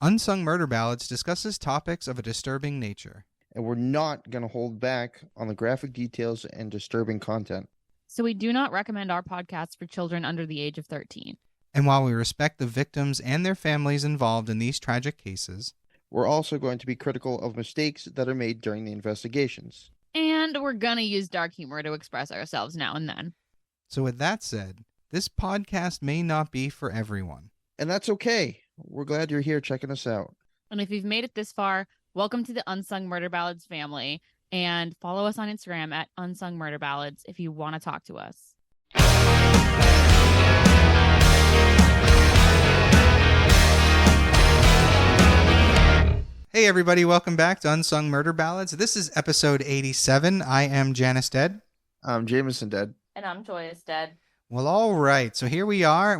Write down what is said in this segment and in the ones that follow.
Unsung Murder Ballads discusses topics of a disturbing nature. And we're not going to hold back on the graphic details and disturbing content. So we do not recommend our podcast for children under the age of 13. And while we respect the victims and their families involved in these tragic cases, we're also going to be critical of mistakes that are made during the investigations. And we're going to use dark humor to express ourselves now and then. So with that said, this podcast may not be for everyone. And that's okay. We're glad you're here checking us out. And if you've made it this far, welcome to the Unsung Murder Ballads family. And follow us on Instagram at Unsung Murder Ballads if you want to talk to us. Hey everybody, welcome back to Unsung Murder Ballads. This is episode 87. I am Janus dead. I'm Jameson dead. And I'm Joyous dead. Well, all right. So here we are.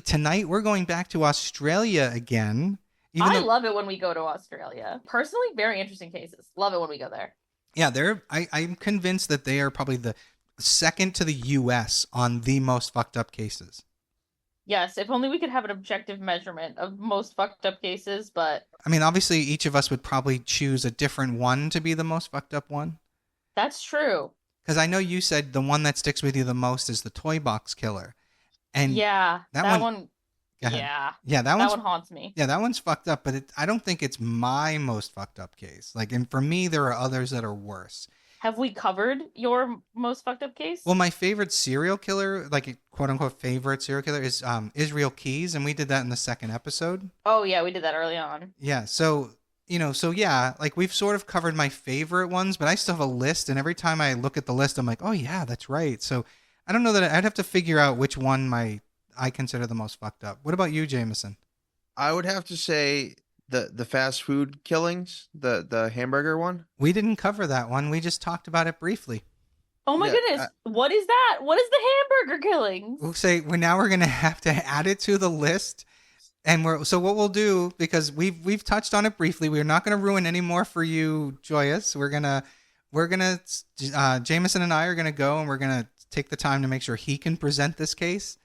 Tonight we're going back to Australia again. I love it when we go to Australia. Personally, very interesting cases. Love it when we go there. Yeah, I'm convinced that they are probably the second to the U.S. on the most fucked up cases. Yes, if only we could have an objective measurement of most fucked up cases, but... I mean, obviously, each of us would probably choose a different one to be the most fucked up one. That's true. Because I know you said the one that sticks with you the most is the toy box killer. And yeah, that one that one haunts me. Yeah, that one's fucked up, but I don't think it's my most fucked up case. Like, and for me, there are others that are worse. Have we covered your most fucked up case? Well, my favorite serial killer, like quote unquote favorite serial killer, is Israel Keys, and we did that in the second episode. Oh yeah, we did that early on. Yeah, so yeah, like we've sort of covered my favorite ones, but I still have a list, and every time I look at the list, I'm like, oh yeah, that's right. So I don't know that I'd have to figure out which one I consider the most fucked up. What about you, Jameson? I would have to say the fast food killings, the hamburger one. We didn't cover that one. We just talked about it briefly. Oh my goodness. What is that? What is the hamburger killings? We're going to have to add it to the list. And what we'll do, because we've touched on it briefly, we're not going to ruin any more for you, Joyous. Jameson and I are going to go and we're going to take the time to make sure he can present this case.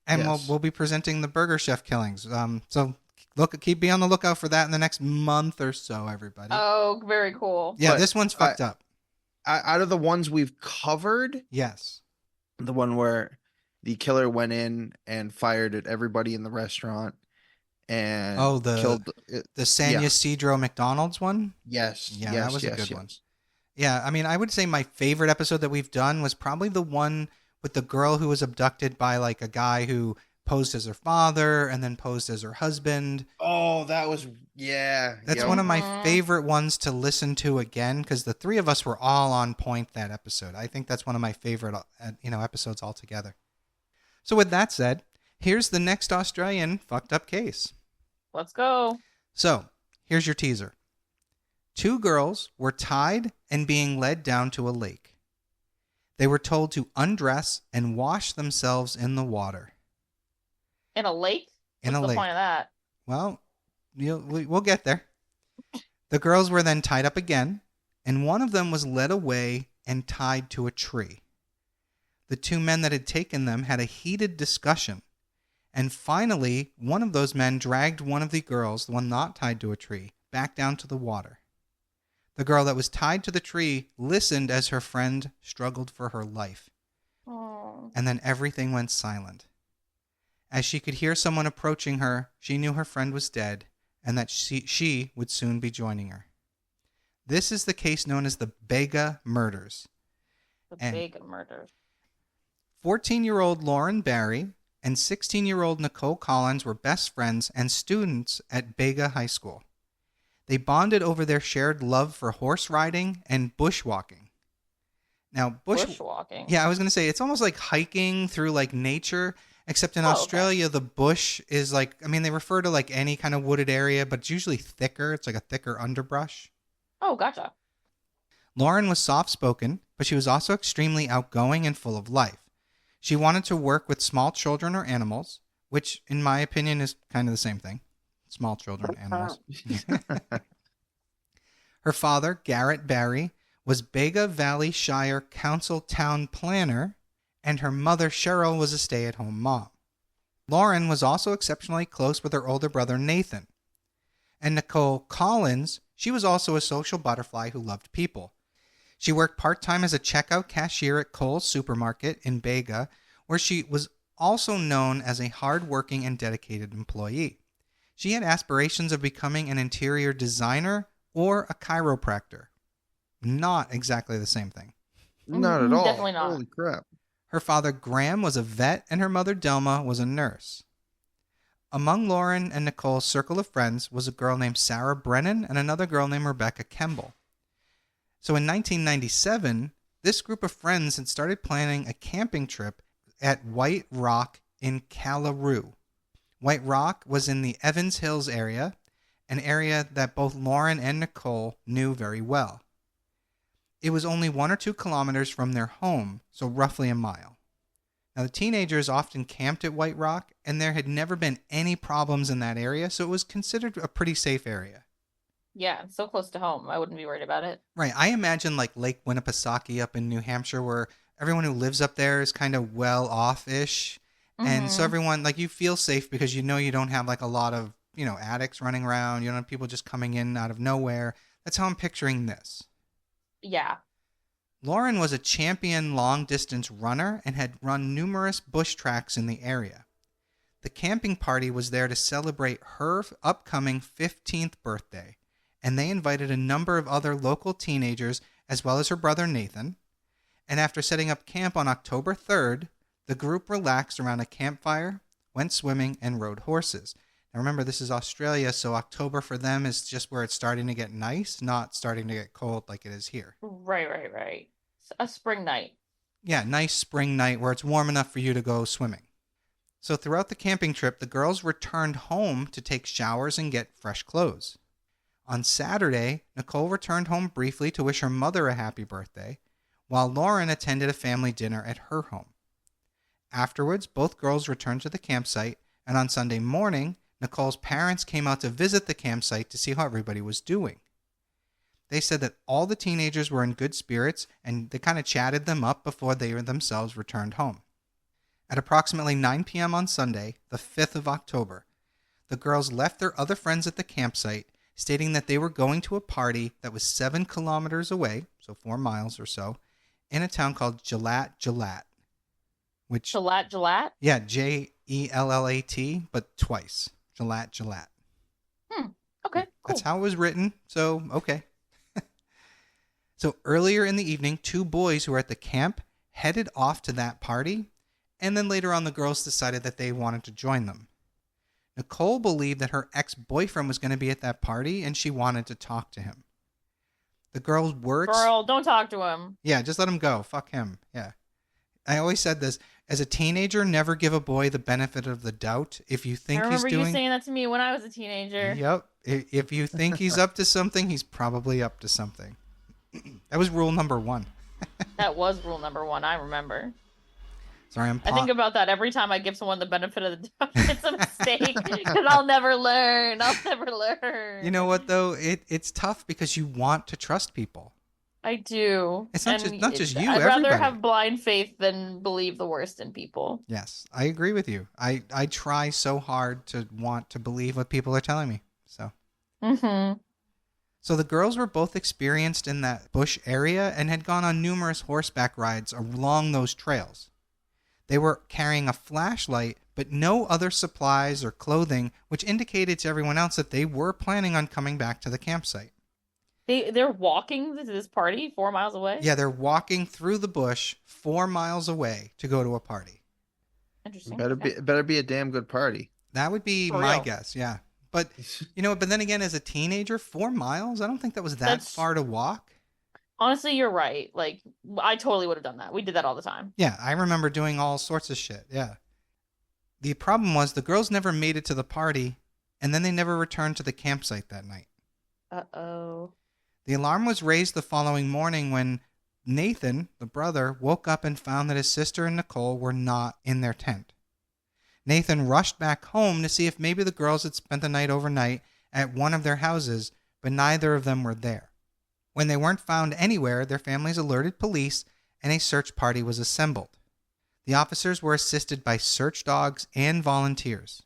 And yes, we'll be presenting the Burger Chef killings. So be on the lookout for that in the next month or so, everybody. Oh, very cool. Yeah, this one's fucked up. Out of the ones we've covered, yes, the one where the killer went in and fired at everybody in the restaurant and killed the San Ysidro McDonald's one. Yes, yeah, that was a good one. Yeah, I mean, I would say my favorite episode that we've done was probably the one with the girl who was abducted by like a guy who posed as her father and then posed as her husband. Oh, that was, That's one of my favorite ones to listen to again, because the three of us were all on point that episode. I think that's one of my favorite, episodes altogether. So with that said, here's the next Australian fucked up case. Let's go. So here's your teaser. 2 girls were tied and being led down to a lake. They were told to undress and wash themselves in the water. In a lake? What's the point of that? Well, we'll get there. The girls were then tied up again, and one of them was led away and tied to a tree. The 2 men that had taken them had a heated discussion, and finally, one of those men dragged one of the girls, the one not tied to a tree, back down to the water. The girl that was tied to the tree listened as her friend struggled for her life. Aww. And then everything went silent. As she could hear someone approaching her, she knew her friend was dead and that she would soon be joining her. This is the case known as the Bega murders. Bega murders. 14-year-old Lauren Barry and 16-year-old Nichole Collins were best friends and students at Bega High School. They bonded over their shared love for horse riding and bushwalking. Now, bushwalking? Yeah, I was going to say, it's almost like hiking through like nature. Except in Australia, the bush is like, I mean, they refer to like any kind of wooded area, but it's usually thicker. It's like a thicker underbrush. Oh, gotcha. Lauren was soft-spoken, but she was also extremely outgoing and full of life. She wanted to work with small children or animals, which in my opinion is kind of the same thing. Small children, animals. Her father, Garrett Barry, was Bega Valley Shire Council town planner, and her mother, Cheryl, was a stay-at-home mom. Lauren was also exceptionally close with her older brother, Nathan. And Nichole Collins, she was also a social butterfly who loved people. She worked part-time as a checkout cashier at Kohl's supermarket in Bega, where she was also known as a hard-working and dedicated employee. She had aspirations of becoming an interior designer or a chiropractor. Not exactly the same thing. Not at all. Definitely not. Holy crap. Her father, Graham, was a vet, and her mother, Delma, was a nurse. Among Lauren and Nichole's circle of friends was a girl named Sarah Brennan and another girl named Rebecca Kemble. So in 1997, this group of friends had started planning a camping trip at White Rock in Callaroo. White Rock was in the Evans Hills area, an area that both Lauren and Nichole knew very well. It was only 1 or 2 kilometers from their home, so roughly a mile. Now, the teenagers often camped at White Rock, and there had never been any problems in that area, so it was considered a pretty safe area. Yeah, it's so close to home. I wouldn't be worried about it. Right. I imagine like Lake Winnipesaukee up in New Hampshire, where everyone who lives up there is kind of well off-ish. And so everyone, like, you feel safe because you know you don't have like a lot of, addicts running around. You don't have people just coming in out of nowhere. That's how I'm picturing this. Yeah. Lauren was a champion long-distance runner and had run numerous bush tracks in the area. The camping party was there to celebrate her upcoming 15th birthday, and they invited a number of other local teenagers as well as her brother Nathan. And after setting up camp on October 3rd, the group relaxed around a campfire, went swimming, and rode horses. Now remember, this is Australia, so October for them is just where it's starting to get nice, not starting to get cold like it is here. Right. A spring night. Yeah, nice spring night where it's warm enough for you to go swimming. So throughout the camping trip, the girls returned home to take showers and get fresh clothes. On Saturday, Nichole returned home briefly to wish her mother a happy birthday, while Lauren attended a family dinner at her home. Afterwards, both girls returned to the campsite, and on Sunday morning, Nichole's parents came out to visit the campsite to see how everybody was doing. They said that all the teenagers were in good spirits, and they kind of chatted them up before they themselves returned home. At approximately 9 p.m. on Sunday, the 5th of October, the girls left their other friends at the campsite, stating that they were going to a party that was 7 kilometers away, so 4 miles or so, in a town called Gillette. Which Gillette? Yeah, Jellat, but twice. Gillette. Okay, cool. That's how it was written, so okay. So earlier in the evening, 2 boys who were at the camp headed off to that party, and then later on the girls decided that they wanted to join them. Nichole believed that her ex-boyfriend was going to be at that party, and she wanted to talk to him. The girls were... Girl, don't talk to him. Yeah, just let him go. Fuck him. Yeah. I always said this. As a teenager, never give a boy the benefit of the doubt. If you think he's doing... I remember you saying that to me when I was a teenager. Yep. If you think he's up to something, he's probably up to something. That was rule number 1. That was rule number 1. I remember. Sorry, I think about that every time I give someone the benefit of the doubt. It's a mistake because I'll never learn. You know what, though? It's tough because you want to trust people. I do. It's not just you. I'd everybody. rather have blind faith than believe the worst in people. Yes, I agree with you. I try so hard to want to believe what people are telling me. So. So the girls were both experienced in that bush area and had gone on numerous horseback rides along those trails. They were carrying a flashlight, but no other supplies or clothing, which indicated to everyone else that they were planning on coming back to the campsite. They're walking to this party 4 miles away? Yeah, they're walking through the bush 4 miles away to go to a party. Interesting. Better be a damn good party. That would be my guess, yeah. But, but then again, as a teenager, 4 miles? I don't think that was that's far to walk. Honestly, you're right. Like, I totally would have done that. We did that all the time. Yeah, I remember doing all sorts of shit, yeah. The problem was the girls never made it to the party, and then they never returned to the campsite that night. Uh-oh. The alarm was raised the following morning when Nathan, the brother, woke up and found that his sister and Nichole were not in their tent. Nathan rushed back home to see if maybe the girls had spent the night overnight at one of their houses, but neither of them were there. When they weren't found anywhere, their families alerted police and a search party was assembled. The officers were assisted by search dogs and volunteers.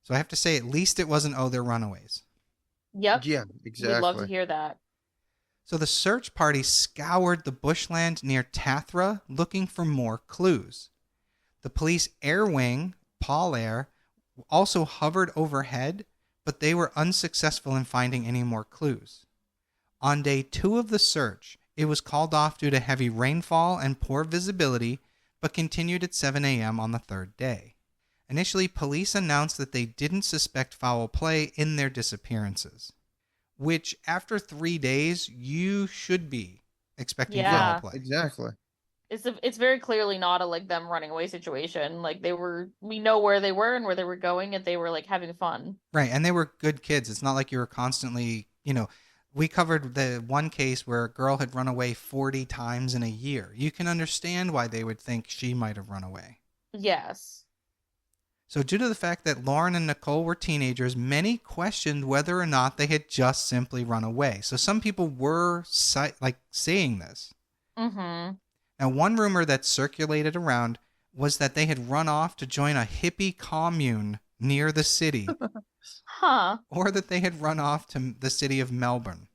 So I have to say, at least it wasn't, they're runaways. Yep. Yeah, We'd love to exactly. hear that. So the search party scoured the bushland near Tathra looking for more clues. The police air wing, Paul Air, also hovered overhead, but they were unsuccessful in finding any more clues. On day 2 of the search, it was called off due to heavy rainfall and poor visibility, but continued at 7 a.m. on the third day. Initially, police announced that they didn't suspect foul play in their disappearances, which after 3 days, you should be expecting foul Yeah. play. Exactly. It's very clearly not a like them running away situation. Like we know where they were and where they were going, and they were like having fun. Right, and they were good kids. It's not like you were constantly, we covered the one case where a girl had run away 40 times in a year. You can understand why they would think she might have run away. Yes. So due to the fact that Lauren and Nichole were teenagers, many questioned whether or not they had just simply run away. So some people were saying this. Mm-hmm. Now, one rumor that circulated around was that they had run off to join a hippie commune near the city. Huh. Or that they had run off to the city of Melbourne,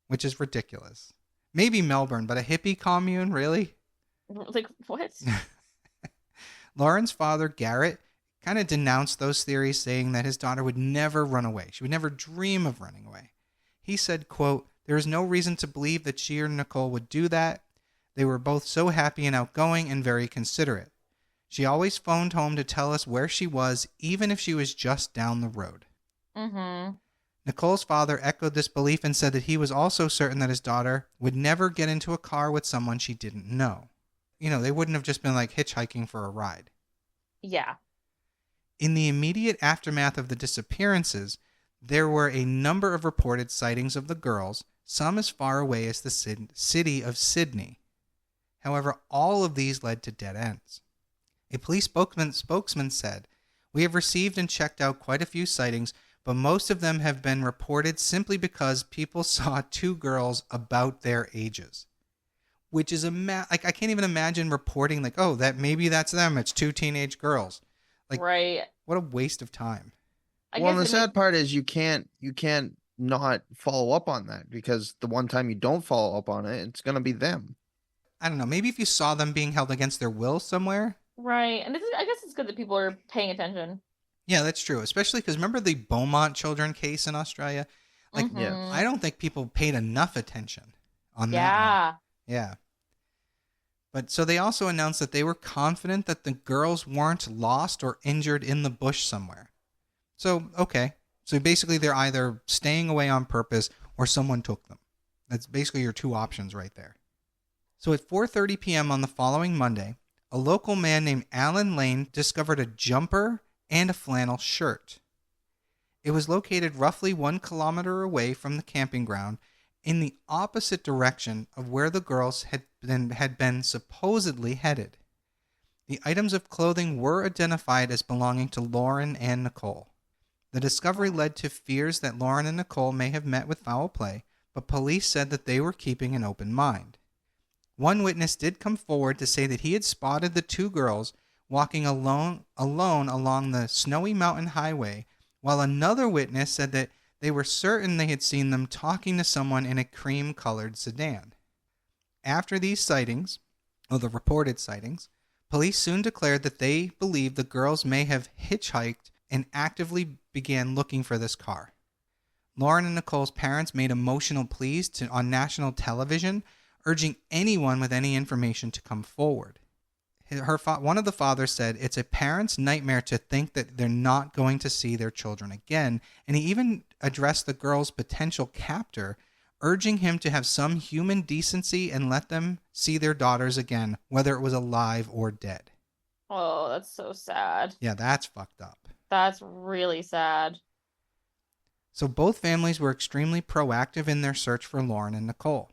which is ridiculous. Maybe Melbourne, but a hippie commune, really? Like, what? Lauren's father, Garrett, kind of denounced those theories, saying that his daughter would never run away. She would never dream of running away. He said, quote, "There is no reason to believe that she or Nichole would do that. They were both so happy and outgoing and very considerate. She always phoned home to tell us where she was, even if she was just down the road." Mm-hmm. Nichole's father echoed this belief and said that he was also certain that his daughter would never get into a car with someone she didn't know. They wouldn't have just been like hitchhiking for a ride. Yeah. In the immediate aftermath of the disappearances, there were a number of reported sightings of the girls, some as far away as the city of Sydney. However, all of these led to dead ends. A police spokesman said, "We have received and checked out quite a few sightings, but most of them have been reported simply because people saw 2 girls about their ages." Which is I can't even imagine reporting like, "Oh, maybe that's them. It's 2 teenage girls." Like, right. What a waste of time. Well, and the sad part is you can't not follow up on that, because the one time you don't follow up on it, it's gonna be them. I don't know. Maybe if you saw them being held against their will somewhere. Right. And I guess it's good that people are paying attention. Yeah, that's true. Especially because remember the Beaumont children case in Australia? Like, Mm-hmm. I don't think people paid enough attention on that. Yeah. Yeah. But so they also announced that they were confident that the girls weren't lost or injured in the bush somewhere. So, okay. So basically they're either staying away on purpose or someone took them. That's basically your 2 options right there. So at 4:30 p.m. on the following Monday, a local man named Alan Lane discovered a jumper and a flannel shirt. It was located roughly 1 kilometer away from the camping ground in the opposite direction of where the girls had been supposedly headed. The items of clothing were identified as belonging to Lauren and Nichole. The discovery led to fears that Lauren and Nichole may have met with foul play, but police said that they were keeping an open mind. One witness did come forward to say that he had spotted the 2 girls walking alone along the snowy mountain highway, while another witness said that they were certain they had seen them talking to someone in a cream-colored sedan. After these sightings, the reported sightings, police soon declared that they believed the girls may have hitchhiked and actively began looking for this car. Lauren and Nichole's parents made emotional pleas on national television, urging anyone with any information to come forward. One of the fathers said, "It's a parent's nightmare to think that they're not going to see their children again," and he even addressed the girl's potential captor, urging him to have some human decency and let them see their daughters again, whether it was alive or dead. Oh, that's so sad. Yeah, that's fucked up. That's really sad. So both families were extremely proactive in their search for Lauren and Nichole.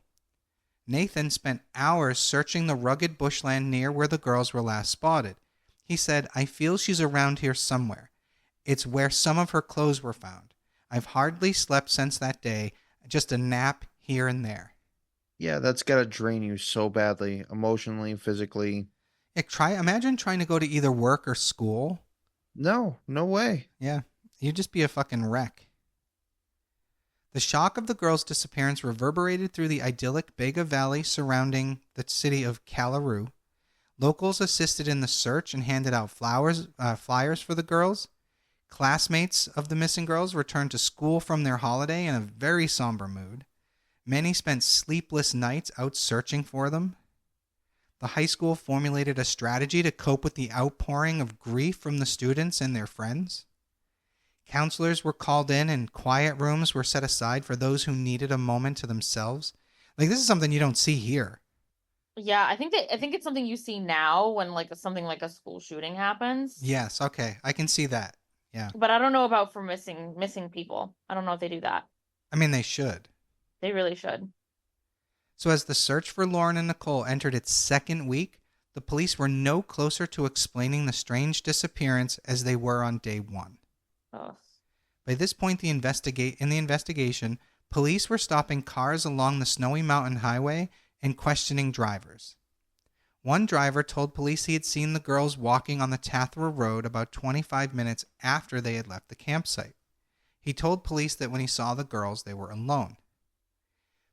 Nathan spent hours searching the rugged bushland near where the girls were last spotted. He said, "I feel she's around here somewhere. It's where some of her clothes were found. I've hardly slept since that day, just a nap here and there." Yeah, that's gotta drain you so badly, emotionally, physically. Imagine trying to go to either work or school. No way. Yeah, you'd just be a fucking wreck. The shock of the girls' disappearance reverberated through the idyllic Bega Valley surrounding the city of Callaroo. Locals assisted in the search and handed out flyers for the girls. Classmates of the missing girls returned to school from their holiday in a very somber mood. Many spent sleepless nights out searching for them. The high school formulated a strategy to cope with the outpouring of grief from the students and their friends. Counselors were called in and quiet rooms were set aside for those who needed a moment to themselves. Like, this is something you don't see here. Yeah, I think it's something you see now when something like a school shooting happens. Yes, okay. I can see that. Yeah. But I don't know about for missing people. I don't know if they do that. I mean, they should. They really should. So as the search for Lauren and Nichole entered its second week, the police were no closer to explaining the strange disappearance as they were on day one. Oh. By this point in the investigation, police were stopping cars along the Snowy Mountain Highway and questioning drivers. One driver told police he had seen the girls walking on the Tathra Road about 25 minutes after they had left the campsite. He told police that when he saw the girls, they were alone.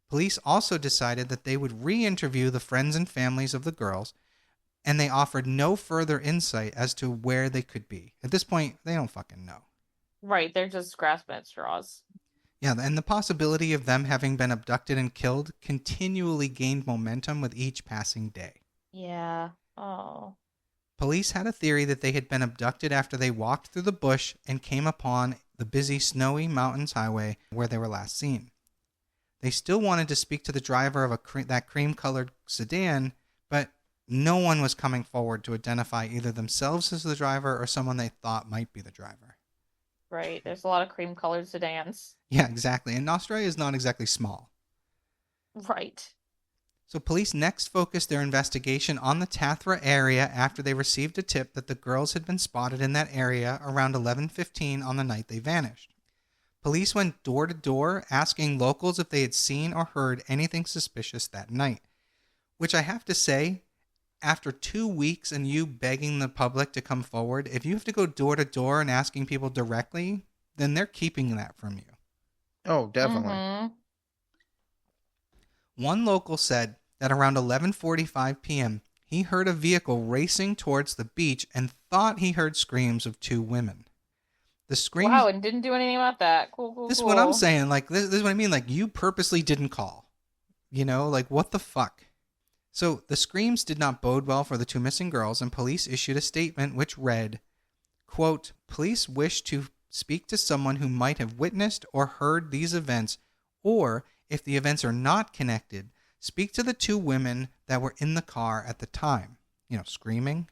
Police also decided that they would re-interview the friends and families of the girls, and they offered no further insight as to where they could be. At this point, they don't fucking know. Right, they're just grasping at straws. Yeah, and the possibility of them having been abducted and killed continually gained momentum with each passing day. Yeah. Oh. Police had a theory that they had been abducted after they walked through the bush and came upon the busy Snowy Mountains Highway where they were last seen. They still wanted to speak to the driver of that cream-colored sedan, but no one was coming forward to identify either themselves as the driver or someone they thought might be the driver. Right, there's a lot of cream-colored sedans. Yeah, exactly. And Australia is not exactly small. Right. So police next focused their investigation on the Tathra area after they received a tip that the girls had been spotted in that area around 11:15 on the night they vanished. Police went door to door asking locals if they had seen or heard anything suspicious that night, which I have to say, after 2 weeks and you begging the public to come forward, if you have to go door to door and asking people directly, then they're keeping that from you. Oh, definitely. Mm-hmm. One local said that around 11:45 p.m., he heard a vehicle racing towards the beach and thought he heard screams of two women. The screams... Wow, and didn't do anything about that. Cool. This is what I'm saying. Like, this is what I mean. Like, you purposely didn't call. You know, like, what the fuck? So the screams did not bode well for the two missing girls, and police issued a statement which read, quote, "Police wish to speak to someone who might have witnessed or heard these events, or if the events are not connected, speak to the two women that were in the car at the time." You know, screaming.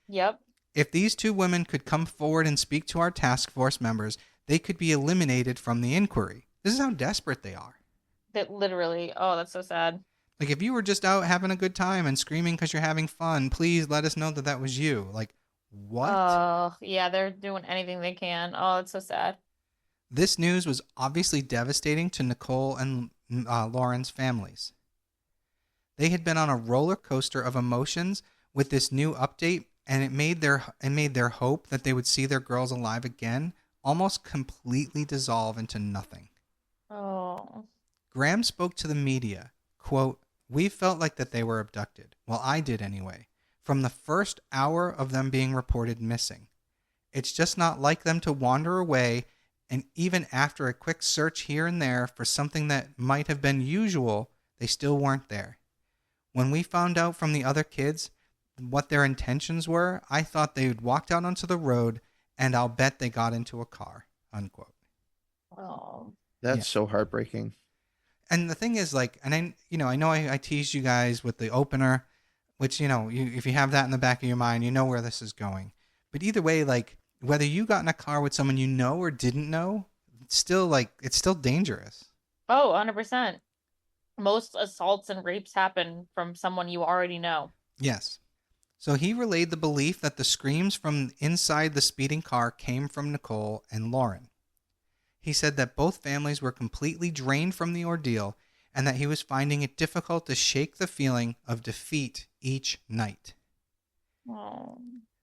Yep. If these two women could come forward and speak to our task force members, they could be eliminated from the inquiry. This is how desperate they are. That literally, oh, that's so sad. Like, if you were just out having a good time and screaming because you're having fun, please let us know that that was you. Like, what? Oh, yeah, they're doing anything they can. Oh, it's so sad. This news was obviously devastating to Nichole and Lauren's families. They had been on a roller coaster of emotions with this new update, and it made their hope that they would see their girls alive again almost completely dissolve into nothing. Oh. Graham spoke to the media, quote, "We felt like that they were abducted. Well, I did anyway. From the first hour of them being reported missing. It's just not like them to wander away, and even after a quick search here and there for something that might have been usual, they still weren't there. When we found out from the other kids what their intentions were, I thought they would walked out onto the road, and I'll bet they got into a car," unquote. Oh. That's so heartbreaking. And the thing is, like, and I know I teased you guys with the opener, which, if you have that in the back of your mind, you know where this is going. But either way, like, whether you got in a car with someone you know or didn't know, it's still dangerous. Oh, 100%. Most assaults and rapes happen from someone you already know. Yes. So he relayed the belief that the screams from inside the speeding car came from Nichole and Lauren. He said that both families were completely drained from the ordeal and that he was finding it difficult to shake the feeling of defeat each night. Oh.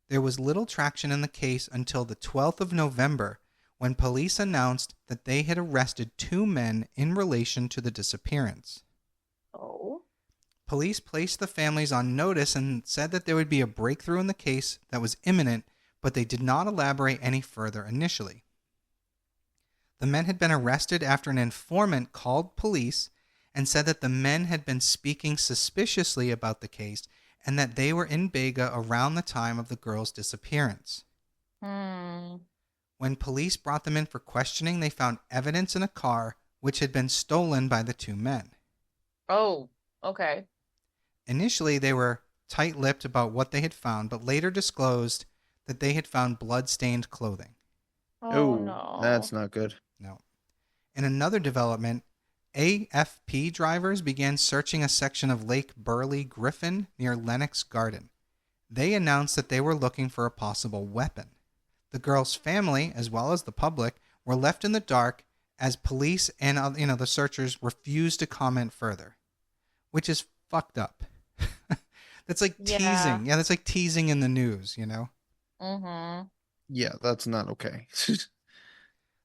There was little traction in the case until the 12th of November, when police announced that they had arrested 2 men in relation to the disappearance. Oh. Police placed the families on notice and said that there would be a breakthrough in the case that was imminent, but they did not elaborate any further initially. The men had been arrested after an informant called police and said that the men had been speaking suspiciously about the case and that they were in Bega around the time of the girl's disappearance. When police brought them in for questioning, they found evidence in a car which had been stolen by the 2 men. Oh, okay. Initially, they were tight-lipped about what they had found, but later disclosed that they had found blood-stained clothing. Oh, no. That's not good. No. In another development, AFP drivers began searching a section of Lake Burley Griffin near Lennox Garden. They announced that they were looking for a possible weapon. The girl's family, as well as the public, were left in the dark as police and the searchers refused to comment further, which is fucked up. That's like teasing. Yeah, that's like teasing in the news, Mm-hmm. Yeah, that's not okay.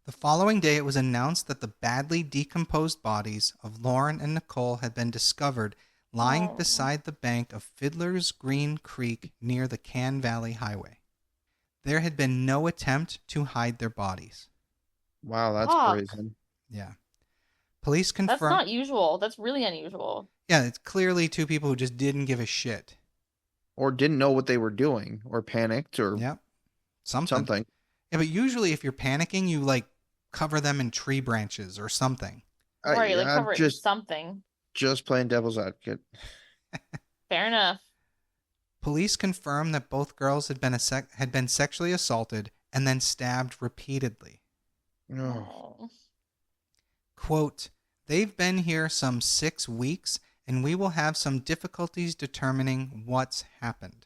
The following day, it was announced that the badly decomposed bodies of Lauren and Nichole had been discovered lying beside the bank of Fiddler's Green Creek near the Can Valley Highway. There had been no attempt to hide their bodies. Wow, that's brazen. Yeah. Police confirmed... That's not usual. That's really unusual. Yeah, it's clearly 2 people who just didn't give a shit. Or didn't know what they were doing, or panicked, or something. Yeah, but usually if you're panicking, you, cover them in tree branches or something. Right, cover it in something. Just playing devil's advocate. Fair enough. Police confirmed that both girls had been sexually assaulted and then stabbed repeatedly. No. Quote, "They've been here some 6 weeks, and we will have some difficulties determining what's happened."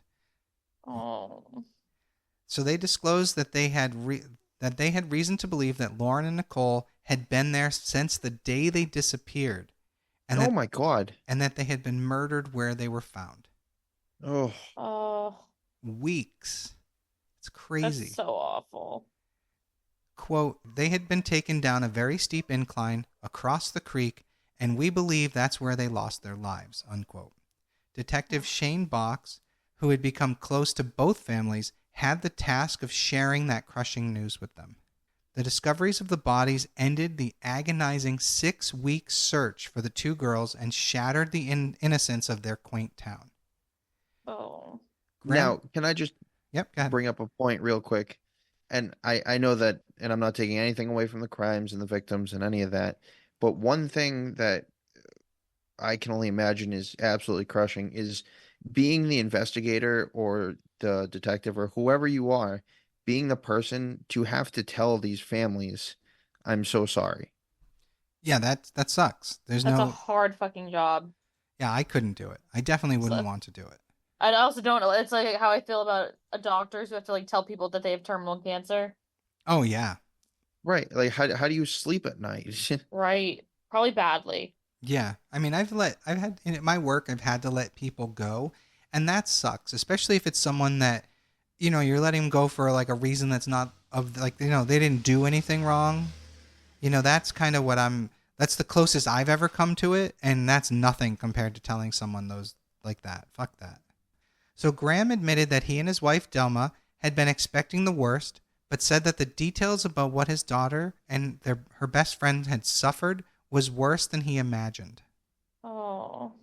Oh. So they disclosed that they had reason to believe that Lauren and Nichole had been there since the day they disappeared. And my God. And that they had been murdered where they were found. Oh. Weeks. It's crazy. That's so awful. Quote, "They had been taken down a very steep incline across the creek, and we believe that's where they lost their lives," unquote. Detective Shane Box, who had become close to both families, had the task of sharing that crushing news with them. The discoveries of the bodies ended the agonizing 6-week search for the 2 girls and shattered the innocence of their quaint town. Oh. Now, can I just go ahead. Bring up a point real quick? And I know that, and I'm not taking anything away from the crimes and the victims and any of that, but one thing that I can only imagine is absolutely crushing is being the investigator or the detective or whoever you are, being the person to have to tell these families, "I'm so sorry." Yeah, that sucks. That's a hard fucking job. Yeah, I couldn't do it. I definitely wouldn't want to do it. I also don't know. It's like how I feel about doctors who have to tell people that they have terminal cancer. Oh yeah. Right. Like how do you sleep at night? Right. Probably badly. Yeah. I mean, I've had in my work, I've had to let people go, and that sucks, especially if it's someone that, you're letting them go for a reason that's not they didn't do anything wrong. That's kind of that's the closest I've ever come to it, and that's nothing compared to telling someone those like that. Fuck that. So Graham admitted that he and his wife Delma had been expecting the worst, but said that the details about what his daughter and her best friend had suffered was worse than he imagined. Oh.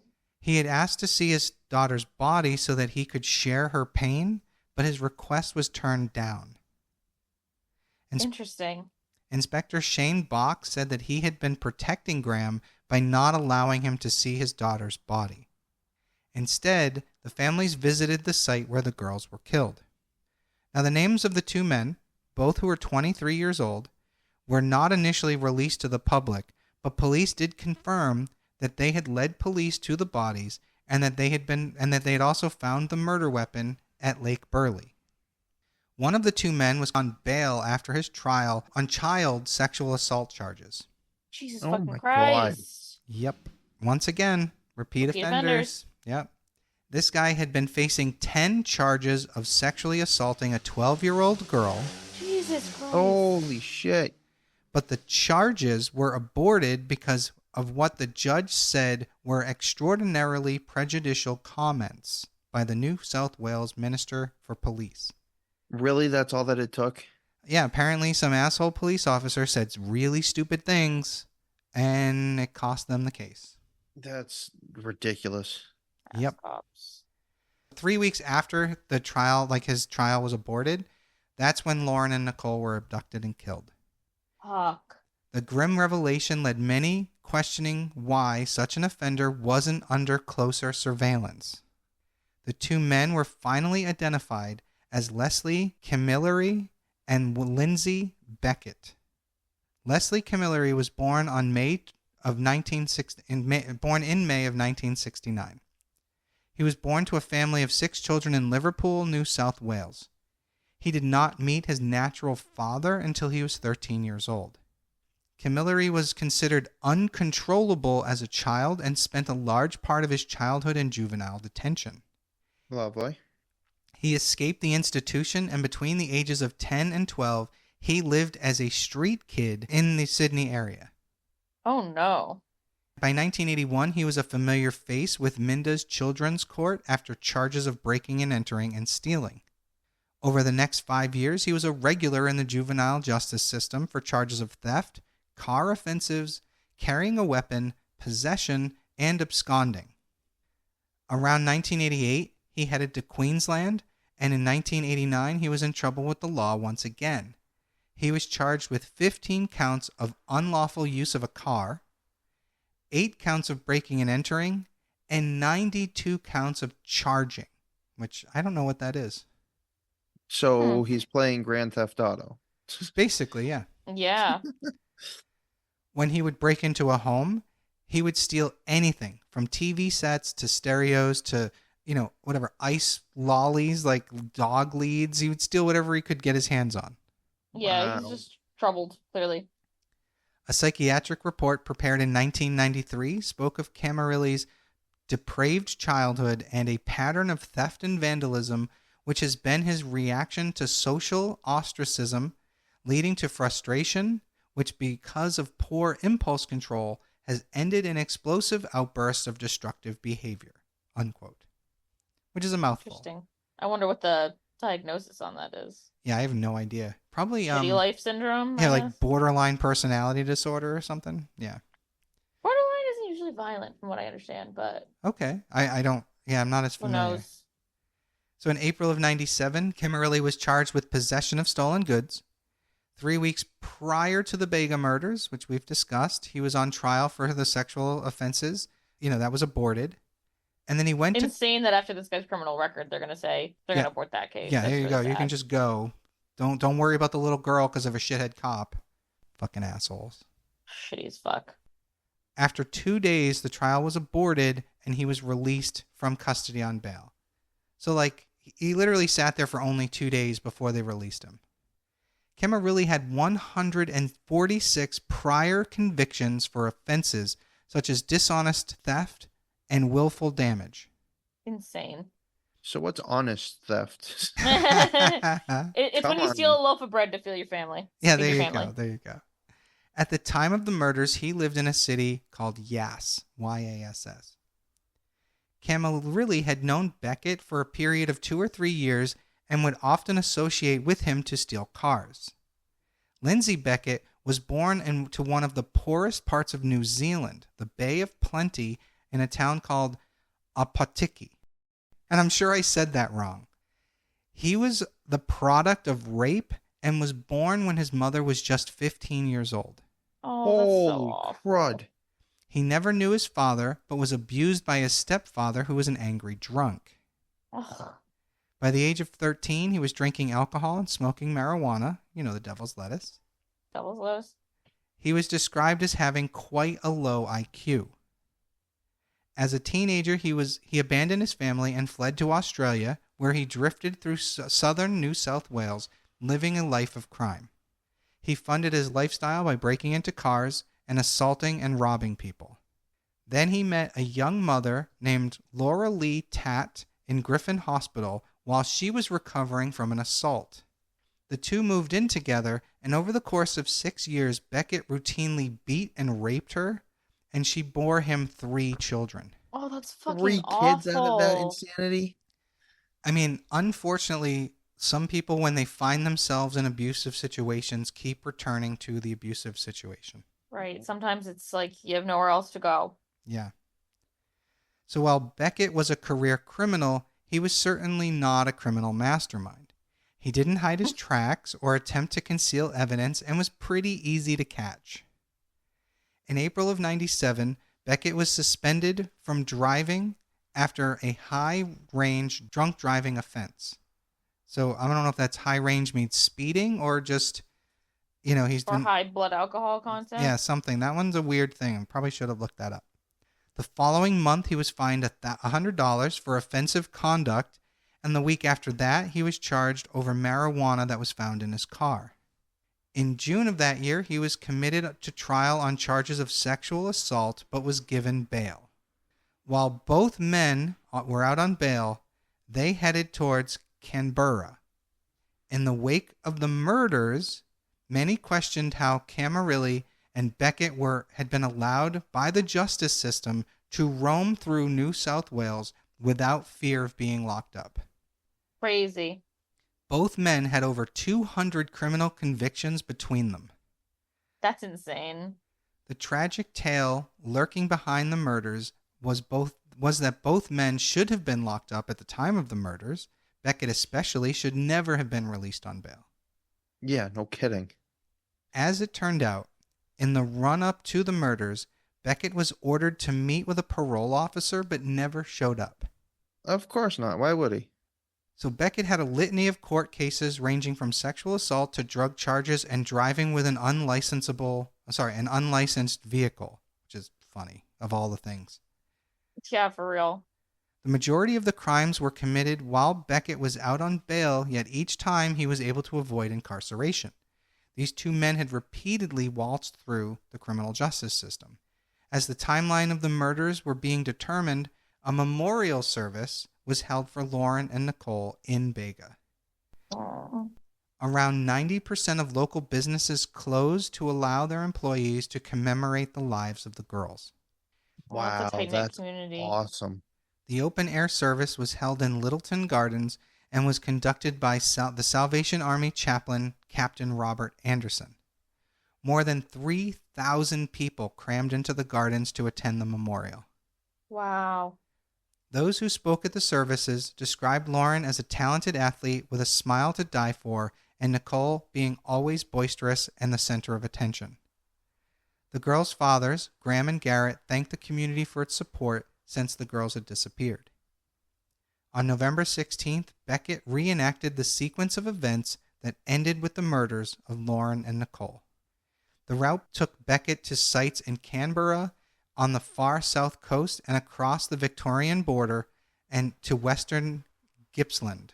He had asked to see his daughter's body so that he could share her pain, but his request was turned down. Interesting. Inspector Shane Bach said that he had been protecting Graham by not allowing him to see his daughter's body. Instead, the families visited the site where the girls were killed. Now, the names of the 2 men, both who were 23 years old, were not initially released to the public, but police did confirm that they had led police to the bodies and that they had also found the murder weapon at Lake Burley. One of the 2 men was on bail after his trial on child sexual assault charges. Jesus fucking Christ. God. Yep. Once again, repeat offenders. Yep. This guy had been facing 10 charges of sexually assaulting a 12-year-old girl. Jesus Jesus Christ. Holy shit. But the charges were aborted because of what the judge said were extraordinarily prejudicial comments by the New South Wales Minister for Police. Really? That's all that it took? Yeah, apparently some asshole police officer said really stupid things, and it cost them the case. That's ridiculous. Yep. Cops. 3 weeks after the trial, like his trial was aborted, that's when Lauren and Nichole were abducted and killed. Fuck. The grim revelation led many questioning why such an offender wasn't under closer surveillance. The two men were finally identified as Leslie Camilleri and Lindsay Beckett. Leslie Camilleri was born in May of 1969. He was born to a family of 6 children in Liverpool, New South Wales. He did not meet his natural father until he was 13 years old. Camilleri was considered uncontrollable as a child and spent a large part of his childhood in juvenile detention. Lovely. He escaped the institution, and between the ages of 10 and 12, he lived as a street kid in the Sydney area. Oh no. By 1981, he was a familiar face with Minda's Children's Court after charges of breaking and entering and stealing. Over the next 5 years, he was a regular in the juvenile justice system for charges of theft, car offenses, carrying a weapon, possession, and absconding. Around 1988, he headed to Queensland, and in 1989, he was in trouble with the law once again. He was charged with 15 counts of unlawful use of a car, 8 counts of breaking and entering, and 92 counts of charging, which I don't know what that is. So he's playing Grand Theft Auto. Basically, yeah. Yeah. When he would break into a home, he would steal anything from TV sets to stereos to, whatever, ice lollies, like dog leads. He would steal whatever he could get his hands on. Yeah, Wow. he's just troubled, clearly. A psychiatric report prepared in 1993 spoke of Camileri's depraved childhood and a pattern of theft and vandalism, which has been his reaction to social ostracism, leading to frustration, which, because of poor impulse control, has ended in explosive outbursts of destructive behavior, unquote. Which is a mouthful. Interesting. I wonder what the diagnosis on that is. Yeah, I have no idea. Probably Shitty life syndrome? yeah, I like guess? borderline personality disorder or something. Yeah. Borderline isn't usually violent, from what I understand, but Okay. I don't. Yeah, I'm not as who familiar. knows? So in April of 97, Camilleri was charged with possession of stolen goods. 3 weeks prior to the Bega murders, which we've discussed, he was on trial for the sexual offenses. That was aborted. And then he went to... Insane that after this guy's criminal record, they're gonna say they're Yeah. gonna abort that case. Yeah, That's there you really go. You can sad. just go. Don't worry about the little girl because of a shithead cop. Fucking assholes. Shitty as fuck. After 2 days, the trial was aborted and he was released from custody on bail. So, he literally sat there for only 2 days before they released him. Camilleri had 146 prior convictions for offenses such as dishonest theft and willful damage. Insane. So what's honest theft? It's when Come you steal on. a loaf of bread to feed your family. Yeah, Feed there your you family. go. There you go. At the time of the murders, he lived in a city called Yass, Y-A-S-S. Camilleri had known Beckett for a period of 2 or 3 years and would often associate with him to steal cars. Lindsay Beckett was born into one of the poorest parts of New Zealand, the Bay of Plenty, in a town called Apotiki. And I'm sure I said that wrong. He was the product of rape and was born when his mother was just 15 years old. Oh, that's so Holy awful. crud. He never knew his father, but was abused by his stepfather, who was an angry drunk. Ugh. By the age of 13, he was drinking alcohol and smoking marijuana, the devil's lettuce. Devil's lettuce. He was described as having quite a low IQ. As a teenager, he abandoned his family and fled to Australia, where he drifted through southern New South Wales, living a life of crime. He funded his lifestyle by breaking into cars and assaulting and robbing people. Then he met a young mother named Laura Lee Tatt in Griffin Hospital while she was recovering from an assault. The two moved in together, and over the course of 6 years, Beckett routinely beat and raped her, and she bore him 3 children. Oh, that's fucking 3 kids out of that awful. insanity? I mean, unfortunately, some people, when they find themselves in abusive situations, keep returning to the abusive situation. Right. Sometimes it's like you have nowhere else to go. Yeah. So while Beckett was a career criminal, he was certainly not a criminal mastermind. He didn't hide his tracks or attempt to conceal evidence and was pretty easy to catch. In April of 97, Beckett was suspended from driving after a high-range drunk driving offense. So I don't know if that's high range means speeding or just, he's Or high blood alcohol content. Yeah, something. That one's a weird thing. I probably should have looked that up. The following month, he was fined $100 for offensive conduct, and the week after that, he was charged over marijuana that was found in his car. In June of that year, he was committed to trial on charges of sexual assault, but was given bail. While both men were out on bail, they headed towards Canberra. In the wake of the murders, many questioned how Camarilli and Beckett had been allowed by the justice system to roam through New South Wales without fear of being locked up. Crazy. Both men had over 200 criminal convictions between them. That's insane. The tragic tale lurking behind the murders was that both men should have been locked up at the time of the murders. Beckett especially should never have been released on bail. Yeah, no kidding. As it turned out, in the run-up to the murders, Beckett was ordered to meet with a parole officer but never showed up. Of course not. Why would he? So Beckett had a litany of court cases ranging from sexual assault to drug charges and driving with an unlicensed vehicle, which is funny, of all the things. Yeah, for real. The majority of the crimes were committed while Beckett was out on bail, yet each time he was able to avoid incarceration. These two men had repeatedly waltzed through the criminal justice system. As the timeline of the murders were being determined, a memorial service was held for Lauren and Nichole in Bega. Oh. Around 90% of local businesses closed to allow their employees to commemorate the lives of the girls. Well, that's a Wow, tight-knit that's community. awesome. The open-air service was held in Littleton Gardens and was conducted by the Salvation Army chaplain, Captain Robert Anderson. More than 3,000 people crammed into the gardens to attend the memorial. Wow. Those who spoke at the services described Lauren as a talented athlete with a smile to die for, and Nichole being always boisterous and the center of attention. The girls' fathers, Graham and Garrett, thanked the community for its support since the girls had disappeared. On November 16th, Beckett reenacted the sequence of events that ended with the murders of Lauren and Nichole. The route took Beckett to sites in Canberra, on the far south coast and across the Victorian border and to western Gippsland.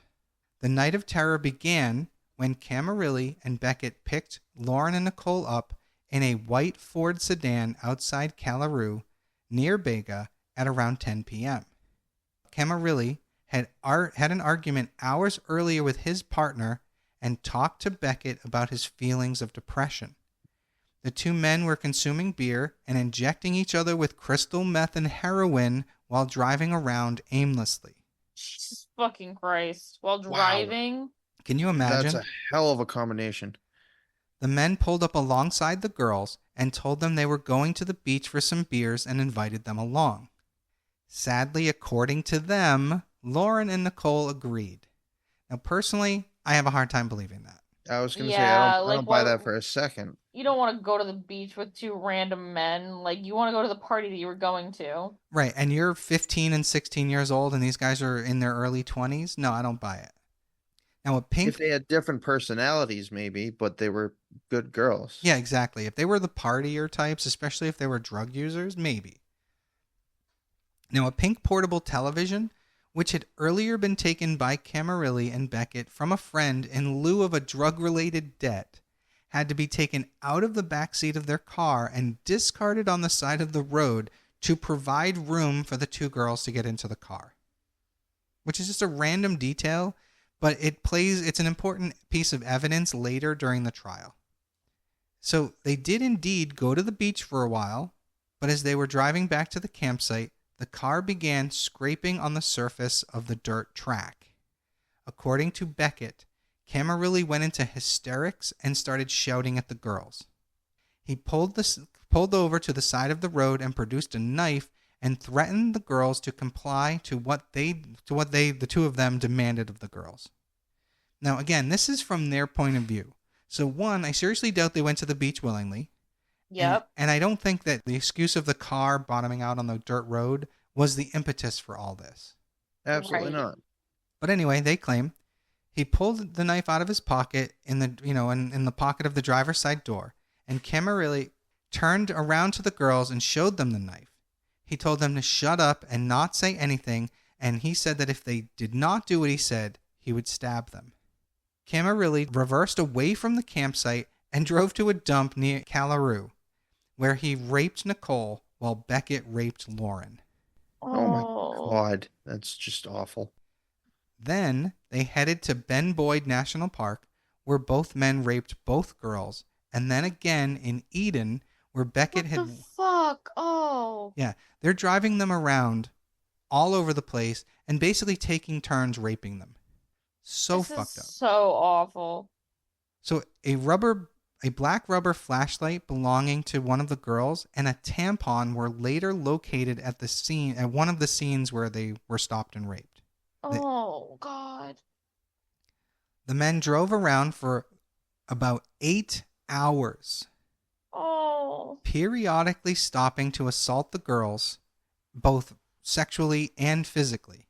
The night of terror began when Camarilli and Beckett picked Lauren and Nichole up in a white Ford sedan outside Callaroo, near Bega, at around 10 p.m. Camarilli had an argument hours earlier with his partner and talked to Beckett about his feelings of depression. The two men were consuming beer and injecting each other with crystal meth and heroin while driving around aimlessly. Jesus fucking Christ. While Wow. driving? Can you imagine? That's a hell of a combination. The men pulled up alongside the girls and told them they were going to the beach for some beers and invited them along. Sadly, according to them, Lauren and Nichole agreed. Now, personally, I have a hard time believing that. I was going to say, Yeah, I like, don't buy what- that for a second. You don't want to go to the beach with two random men. Like, you want to go to the party that you were going to. Right, and you're 15 and 16 years old and these guys are in their early 20s? No, I don't buy it. Now, a pink... If they had different personalities, maybe, but they were good girls. Yeah, exactly. If they were the partier types, especially if they were drug users, maybe. Now, a pink portable television, which had earlier been taken by Camarilli and Beckett from a friend in lieu of a drug-related debt, had to be taken out of the backseat of their car and discarded on the side of the road to provide room for the two girls to get into the car. Which is just a random detail, but it's an important piece of evidence later during the trial. So they did indeed go to the beach for a while, but as they were driving back to the campsite, the car began scraping on the surface of the dirt track. According to Beckett, Camarilli went into hysterics and started shouting at the girls. He pulled over to the side of the road and produced a knife and threatened the girls to comply to what the two of them demanded of the girls. Now, again, this is from their point of view. So, one, I seriously doubt they went to the beach willingly. Yep. And I don't think that the excuse of the car bottoming out on the dirt road was the impetus for all this. Absolutely Right. not. But anyway, they claim he pulled the knife out of his pocket in the pocket of the driver's side door, and Camarilli turned around to the girls and showed them the knife. He told them to shut up and not say anything, and he said that if they did not do what he said, he would stab them. Camarilli reversed away from the campsite and drove to a dump near Callaroo, where he raped Nichole while Beckett raped Lauren. Oh my God. That's just awful. Then they headed to Ben Boyd National Park, where both men raped both girls, and then again in Eden, where Beckett What the fuck? Oh. Yeah, they're driving them around all over the place and basically taking turns raping them. So This fucked is up. so awful. So a black rubber flashlight belonging to one of the girls and a tampon were later located at one of the scenes where they were stopped and raped. Oh, God. The men drove around for about 8 hours, Oh. periodically stopping to assault the girls, both sexually and physically.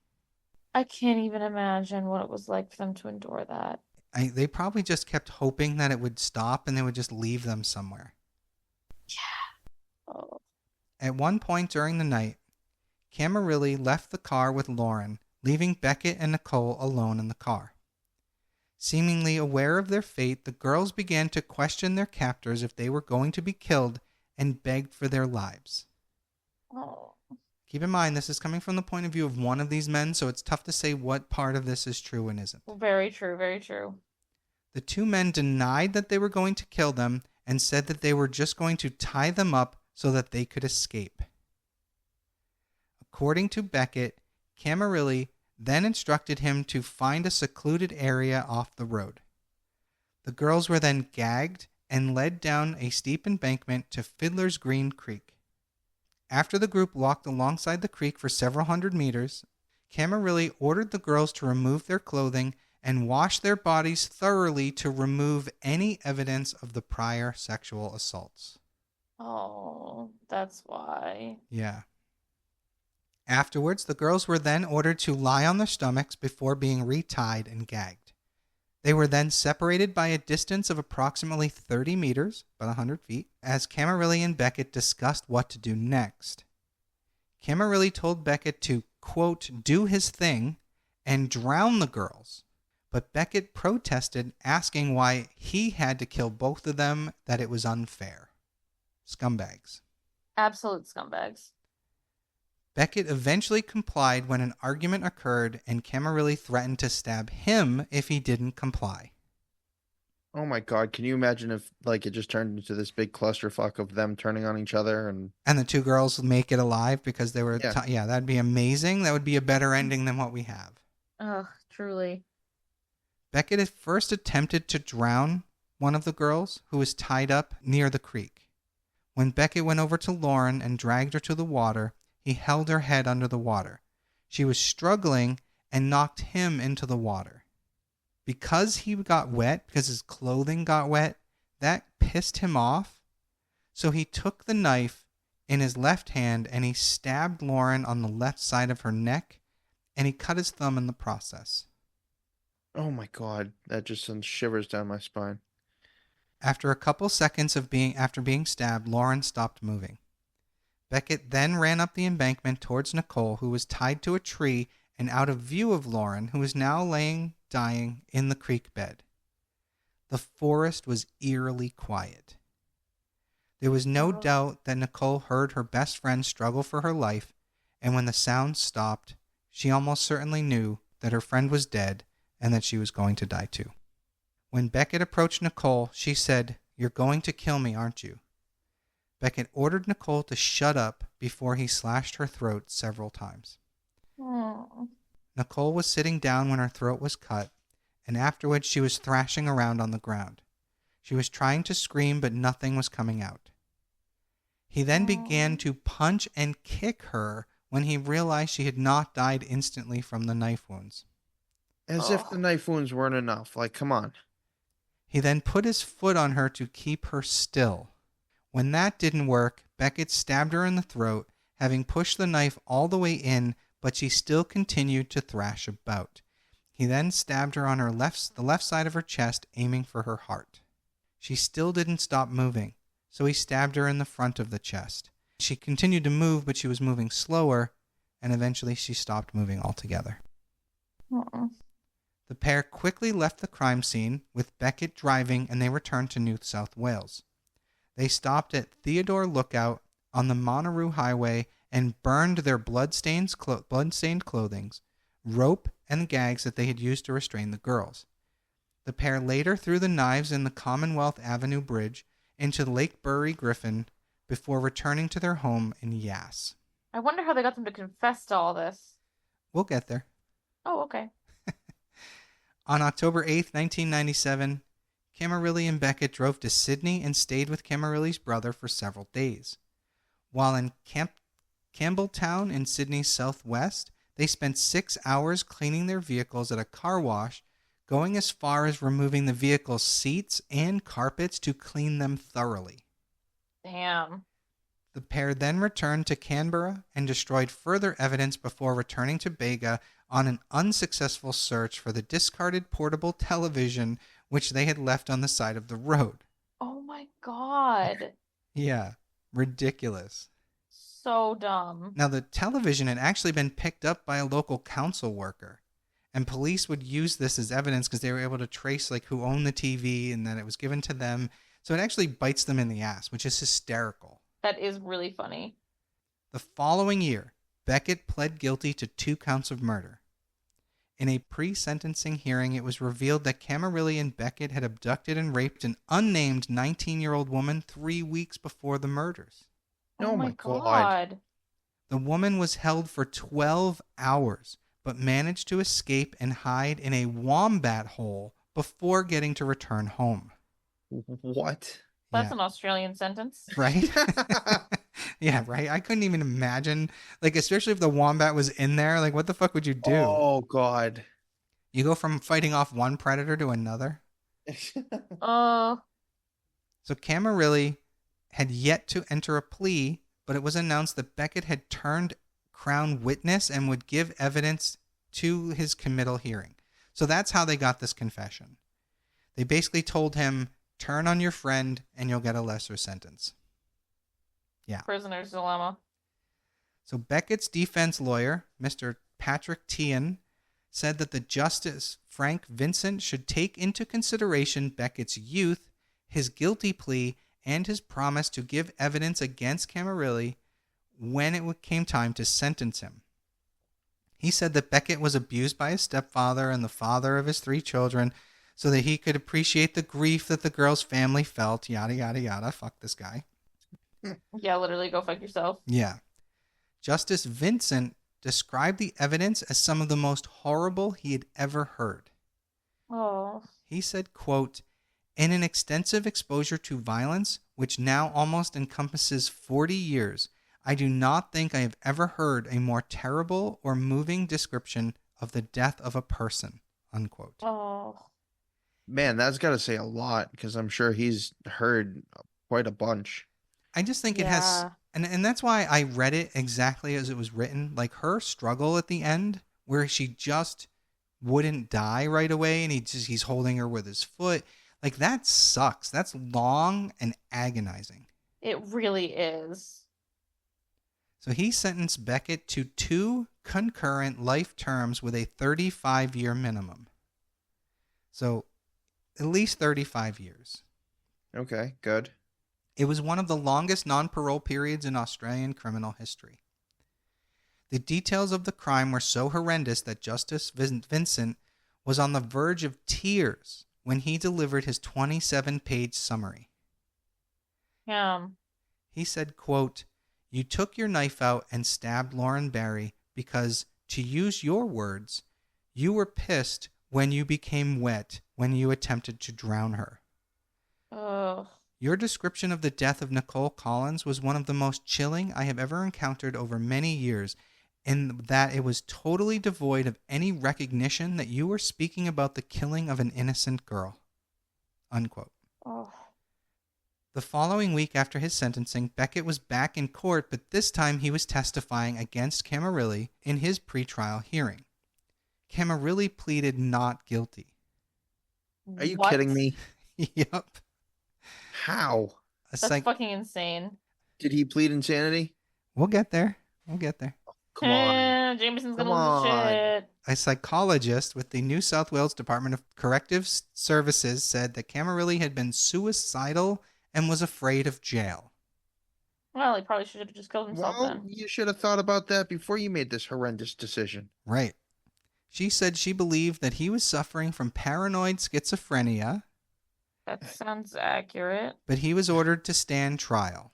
I can't even imagine what it was like for them to endure that. They probably just kept hoping that it would stop and they would just leave them somewhere. Yeah. Oh. At one point during the night, Camarilli left the car with Lauren, leaving Beckett and Nichole alone in the car. Seemingly aware of their fate, the girls began to question their captors if they were going to be killed and begged for their lives. Oh. Keep in mind, this is coming from the point of view of one of these men, so it's tough to say what part of this is true and isn't. Very true, very true. The two men denied that they were going to kill them and said that they were just going to tie them up so that they could escape. According to Beckett, Camarilli then instructed him to find a secluded area off the road. The girls were then gagged and led down a steep embankment to Fiddler's Green Creek. After the group walked alongside the creek for several hundred meters, Camarilli ordered the girls to remove their clothing and wash their bodies thoroughly to remove any evidence of the prior sexual assaults. Oh, that's why. Yeah. Afterwards, the girls were then ordered to lie on their stomachs before being retied and gagged. They were then separated by a distance of approximately 30 meters, about 100 feet, as Camarilli and Beckett discussed what to do next. Camarilli told Beckett to, quote, do his thing and drown the girls, but Beckett protested, asking why he had to kill both of them, that it was unfair. Scumbags. Absolute scumbags. Beckett eventually complied when an argument occurred and Camarilli threatened to stab him if he didn't comply. Oh my God, can you imagine if it just turned into this big clusterfuck of them turning on each other and the two girls make it alive because they were... Yeah. That'd be amazing. That would be a better ending than what we have. Ugh, truly. Beckett at first attempted to drown one of the girls who was tied up near the creek. When Beckett went over to Lauren and dragged her to the water, he held her head under the water. She was struggling and knocked him into the water. Because he got wet, because his clothing got wet, that pissed him off. So he took the knife in his left hand and he stabbed Lauren on the left side of her neck, and he cut his thumb in the process. oh my God, that just sends shivers down my spine. After a couple seconds after being stabbed, Lauren stopped moving. Beckett then ran up the embankment towards Nichole, who was tied to a tree and out of view of Lauren, who was now laying dying in the creek bed. The forest was eerily quiet. There was no doubt that Nichole heard her best friend struggle for her life, and when the sound stopped, she almost certainly knew that her friend was dead and that she was going to die too. When Beckett approached Nichole, she said, "You're going to kill me, aren't you?" Beckett ordered Nichole to shut up before he slashed her throat several times. Oh. Nichole was sitting down when her throat was cut, and afterwards she was thrashing around on the ground. She was trying to scream, but nothing was coming out. He then began to punch and kick her when he realized she had not died instantly from the knife wounds. As if the knife wounds weren't enough. Like, come on. He then put his foot on her to keep her still. When that didn't work, Beckett stabbed her in the throat, having pushed the knife all the way in, but she still continued to thrash about. He then stabbed her on the left side of her chest, aiming for her heart. She still didn't stop moving, so he stabbed her in the front of the chest. She continued to move, but she was moving slower, and eventually she stopped moving altogether. Uh-uh. The pair quickly left the crime scene, with Beckett driving, and they returned to New South Wales. They stopped at Theodore Lookout on the Monaroo Highway and burned their blood-stained clothing, rope, and gags that they had used to restrain the girls. The pair later threw the knives in the Commonwealth Avenue Bridge into Lake Burry Griffin before returning to their home in Yass. I wonder how they got them to confess to all this. We'll get there. Oh, okay. On October 8th, 1997, Camarilli and Beckett drove to Sydney and stayed with Camarilli's brother for several days. While in Campbelltown in Sydney's southwest, they spent 6 hours cleaning their vehicles at a car wash, going as far as removing the vehicle's seats and carpets to clean them thoroughly. Damn. The pair then returned to Canberra and destroyed further evidence before returning to Bega on an unsuccessful search for the discarded portable television which they had left on the side of the road. Oh my god. Yeah, ridiculous. So dumb. Now, the television had actually been picked up by a local council worker, and police would use this as evidence because they were able to trace like who owned the TV and that it was given to them. So it actually bites them in the ass, which is hysterical. That is really funny. The following year, Beckett pled guilty to 2 counts of murder. In a pre-sentencing hearing, it was revealed that Camarilli and Beckett had abducted and raped an unnamed 19-year-old woman 3 weeks before the murders. Oh my God. The woman was held for 12 hours, but managed to escape and hide in a wombat hole before getting to return home. What? That's an Australian sentence. Right? Yeah, right? I couldn't even imagine, like, especially if the wombat was in there, like, what the fuck would you do? Oh, God. You go from fighting off one predator to another? Oh. So Camarilli had yet to enter a plea, but it was announced that Beckett had turned Crown witness and would give evidence to his committal hearing. So that's how they got this confession. They basically told him, turn on your friend and you'll get a lesser sentence. Yeah. Prisoner's dilemma. So Beckett's defense lawyer, Mr. Patrick Tian, said that the Justice Frank Vincent should take into consideration Beckett's youth, his guilty plea, and his promise to give evidence against Camarilli when it came time to sentence him. He said that Beckett was abused by his stepfather and the father of his 3 children so that he could appreciate the grief that the girl's family felt, yada, yada, yada. Fuck this guy. Yeah, literally go fuck yourself. Yeah. Justice Vincent described the evidence as some of the most horrible he had ever heard. Oh. He said, quote, in an extensive exposure to violence, which now almost encompasses 40 years, I do not think I have ever heard a more terrible or moving description of the death of a person, unquote. Oh. Man, that's got to say a lot, because I'm sure he's heard quite a bunch. I just think it has, and that's why I read it exactly as it was written. Like her struggle at the end, where she just wouldn't die right away, and he's holding her with his foot. Like that sucks. That's long and agonizing. It really is. So he sentenced Beckett to 2 concurrent life terms with a 35-year minimum. So at least 35 years. Okay, good. It was one of the longest non-parole periods in Australian criminal history. The details of the crime were so horrendous that Justice Vincent was on the verge of tears when he delivered his 27-page summary. Yeah. He said, quote, "You took your knife out and stabbed Lauren Barry because, to use your words, you were pissed when you became wet when you attempted to drown her. Ugh. Your description of the death of Nichole Collins was one of the most chilling I have ever encountered over many years, in that it was totally devoid of any recognition that you were speaking about the killing of an innocent girl." Unquote. Oh. The following week after his sentencing, Beckett was back in court, but this time he was testifying against Camarilli in his pretrial hearing. Camarilli pleaded not guilty. Are you What? kidding me? Yep. How? That's fucking insane. Did he plead insanity? We'll get there. We'll get there. Come on. Jameson's Come gonna lose his on. shit. A psychologist with the New South Wales Department of Corrective Services said that Camarilli had been suicidal and was afraid of jail. Well, he probably should have just killed himself Well, then. you should have thought about that before you made this horrendous decision. Right. She said she believed that he was suffering from paranoid schizophrenia, That sounds accurate. but he was ordered to stand trial.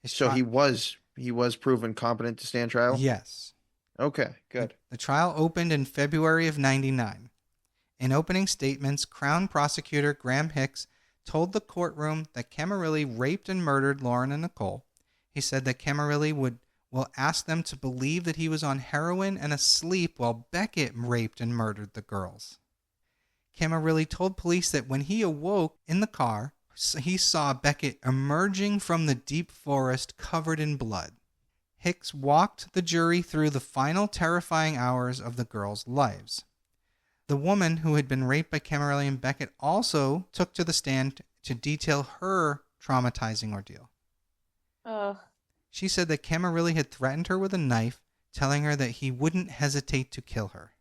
So he was proven competent to stand trial? Yes. Okay, good. The trial opened in February of 1999. In opening statements, Crown Prosecutor Graham Hicks told the courtroom that Camarilli raped and murdered Lauren and Nichole. He said that Camarilli will ask them to believe that he was on heroin and asleep while Beckett raped and murdered the girls. Camarilli told police that when he awoke in the car, he saw Beckett emerging from the deep forest covered in blood. Hicks walked the jury through the final terrifying hours of the girls' lives. The woman who had been raped by Camarilli and Beckett also took to the stand to detail her traumatizing ordeal. Ugh. She said that Camarilli had threatened her with a knife, telling her that he wouldn't hesitate to kill her.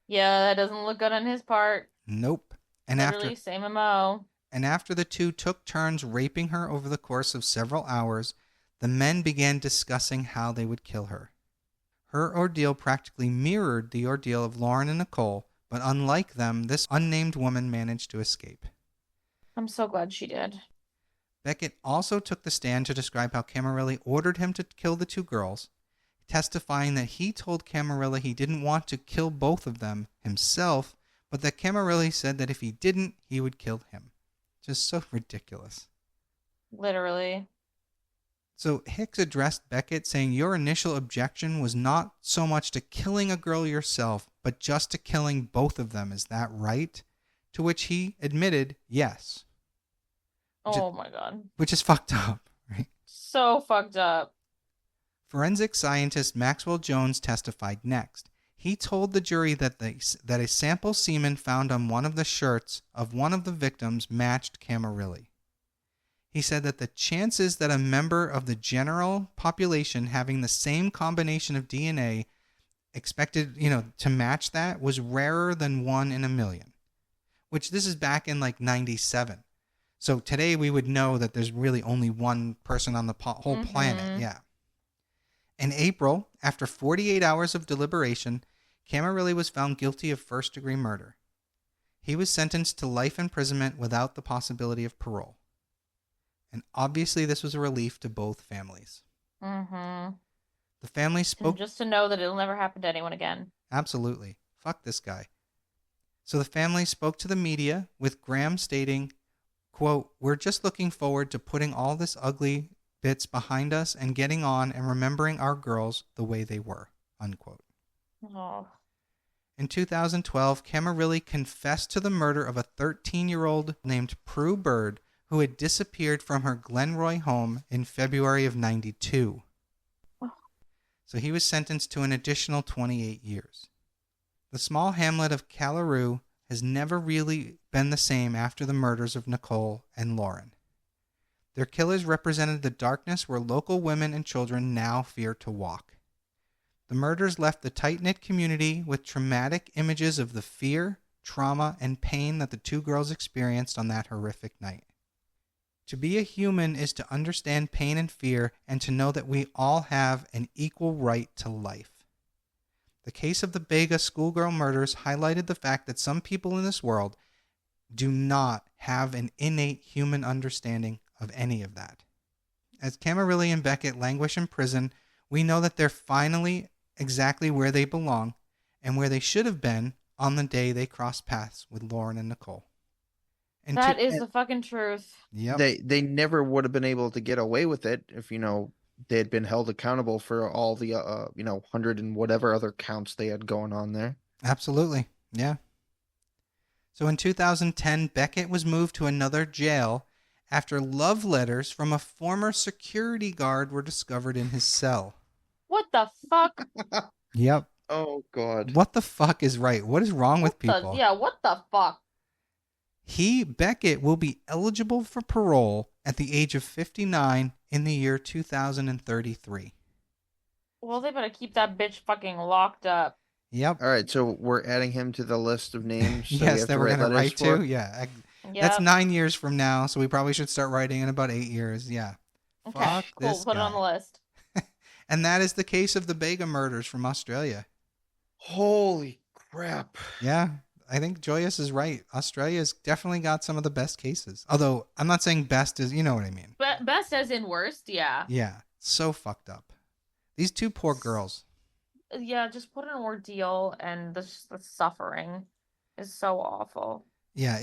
Yeah, that doesn't look good on his part. Nope. And Literally, same MO. after the two took turns raping her over the course of several hours, the men began discussing how they would kill her. Her ordeal practically mirrored the ordeal of Lauren and Nichole, but unlike them, this unnamed woman managed to escape. I'm so glad she did. Beckett also took the stand to describe how Camarilli ordered him to kill the two girls, testifying that he told Camarilli he didn't want to kill both of them himself, but that Camarilli said that if he didn't, he would kill him. Just so ridiculous. Literally. So Hicks addressed Beckett, saying your initial objection was not so much to killing a girl yourself, but just to killing both of them. Is that right? To which he admitted yes. Oh my god. Which is fucked up, right? So fucked up. Forensic scientist Maxwell Jones testified next. He told the jury that a sample semen found on one of the shirts of one of the victims matched Camarilli. He said that the chances that a member of the general population having the same combination of DNA expected, to match that was rarer than 1 in a million. Which this is back in like 97. So today we would know that there's really only one person on the whole planet. Yeah. In April, after 48 hours of deliberation, Camarilli was found guilty of first-degree murder. He was sentenced to life imprisonment without the possibility of parole. And obviously this was a relief to both families. Mm-hmm. The family spoke... And just to know that it'll never happen to anyone again. Absolutely. Fuck this guy. So the family spoke to the media, with Graham stating, quote, "We're just looking forward to putting all this ugly bits behind us and getting on and remembering our girls the way they were," unquote. Oh. In 2012, Camarilli confessed to the murder of a 13-year-old named Prue Bird, who had disappeared from her Glenroy home in February of 92. So he was sentenced to an additional 28 years. The small hamlet of Callaroo has never really been the same after the murders of Nichole and Lauren. Their killers represented the darkness where local women and children now fear to walk. The murders left the tight-knit community with traumatic images of the fear, trauma, and pain that the two girls experienced on that horrific night. To be a human is to understand pain and fear and to know that we all have an equal right to life. The case of the Bega schoolgirl murders highlighted the fact that some people in this world do not have an innate human understanding of any of that. As Camarilla and Beckett languish in prison, we know that they're finally exactly where they belong and where they should have been on the day they crossed paths with Lauren and Nichole. And That is the fucking truth. Yep. They never would have been able to get away with it if, they had been held accountable for all the 100 and whatever other counts they had going on there. Absolutely. Yeah. So in 2010, Beckett was moved to another jail after love letters from a former security guard were discovered in his cell. What the fuck? Yep. Oh, God. What the fuck is right? What is wrong with people? What the fuck? Beckett, will be eligible for parole at the age of 59 in the year 2033. Well, they better keep that bitch fucking locked up. Yep. All right, so we're adding him to the list of names. Yes, that we're going to write to. Yeah. Yep. That's 9 years from now, so we probably should start writing in about 8 years. Yeah. Okay, Fuck cool. this Put it guy. on the list. And that is the case of the Bega murders from Australia. Holy crap. Yeah, I think Joyous is right. Australia's definitely got some of the best cases. Although, I'm not saying best is, you know what I mean. Best as in worst, yeah. Yeah, so fucked up. These two poor girls. Yeah, just what an ordeal, and the suffering is so awful. Yeah,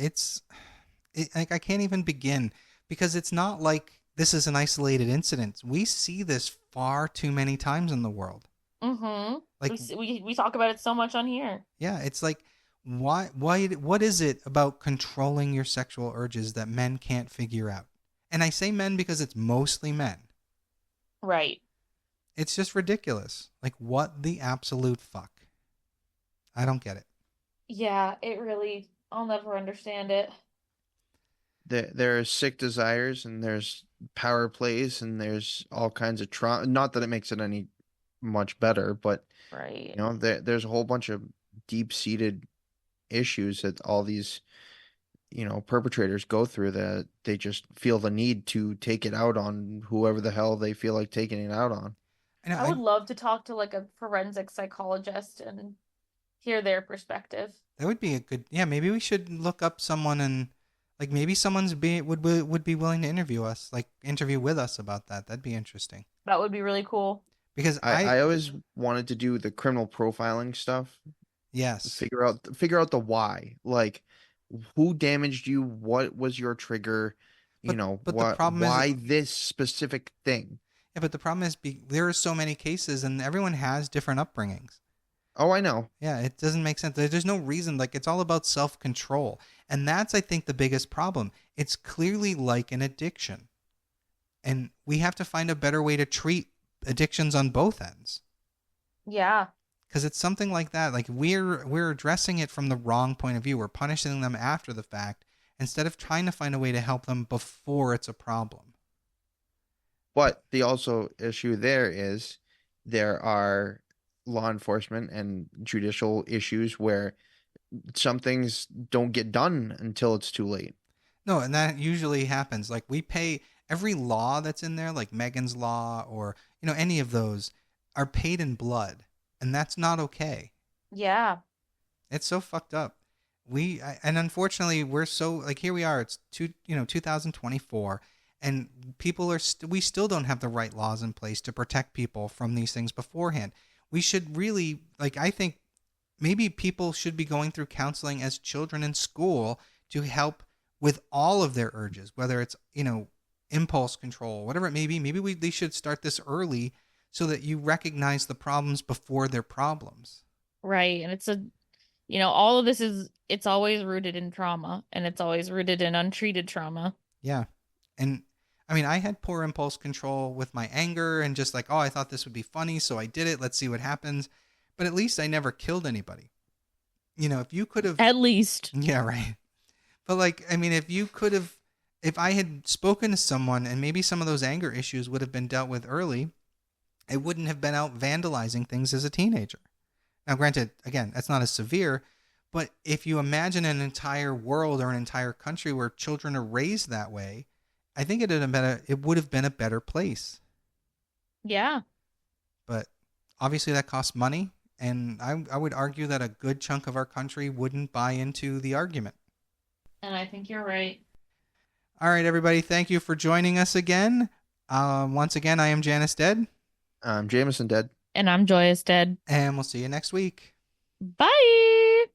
like I can't even begin because it's not like this is an isolated incident. We see this far too many times in the world. Mm-hmm. Like we talk about it so much on here. Yeah, it's like what is it about controlling your sexual urges that men can't figure out? And I say men because it's mostly men. Right. It's just ridiculous. Like, what the absolute fuck? I don't get it. Yeah, it really, I'll never understand it. There are sick desires, and there's power plays, and there's all kinds of trauma. Not that it makes it any much better, but Right. there's a whole bunch of deep-seated issues that all these perpetrators go through, that they just feel the need to take it out on whoever the hell they feel like taking it out on. I would love to talk to like a forensic psychologist and hear their perspective. That would be a good. Yeah, maybe we should look up someone and like maybe someone's would be willing to interview with us about that. That'd be interesting. That would be really cool. Because I always wanted to do the criminal profiling stuff. Yes. Figure out the why. Like, who damaged you? What was your trigger? But the problem why is, this specific thing? Yeah, but the problem is there are so many cases and everyone has different upbringings. Oh, I know. Yeah, it doesn't make sense. There's no reason. Like, it's all about self-control. And that's, I think, the biggest problem. It's clearly like an addiction. And we have to find a better way to treat addictions on both ends. Yeah. Because it's something like that. Like, we're addressing it from the wrong point of view. We're punishing them after the fact instead of trying to find a way to help them before it's a problem. But the also issue there is there are law enforcement and judicial issues where some things don't get done until it's too late. No, and that usually happens. Like, we pay every law that's in there, like Megan's Law or, any of those are paid in blood. And that's not okay. Yeah. It's so fucked up. And unfortunately, we're so, like, here we are. It's 2024. And people we still don't have the right laws in place to protect people from these things beforehand. We should really, like, I think maybe people should be going through counseling as children in school to help with all of their urges, whether it's, impulse control, whatever it may be. Maybe they should start this early so that you recognize the problems before they're problems. Right. And it's all of this it's always rooted in trauma, and it's always rooted in untreated trauma. Yeah. And I mean, I had poor impulse control with my anger and just like, oh, I thought this would be funny, so I did it. Let's see what happens. But at least I never killed anybody. If you could have... At least. Yeah, right. But like, I mean, if I had spoken to someone and maybe some of those anger issues would have been dealt with early, I wouldn't have been out vandalizing things as a teenager. Now, granted, again, that's not as severe, but if you imagine an entire world or an entire country where children are raised that way, I think it would have been a better place. Yeah. But obviously that costs money, And I would argue that a good chunk of our country wouldn't buy into the argument. And I think you're right. All right, everybody. Thank you for joining us again. Once again, I am Janus Dead. I'm Jameson dead. And I'm Joyous Dead. And we'll see you next week. Bye.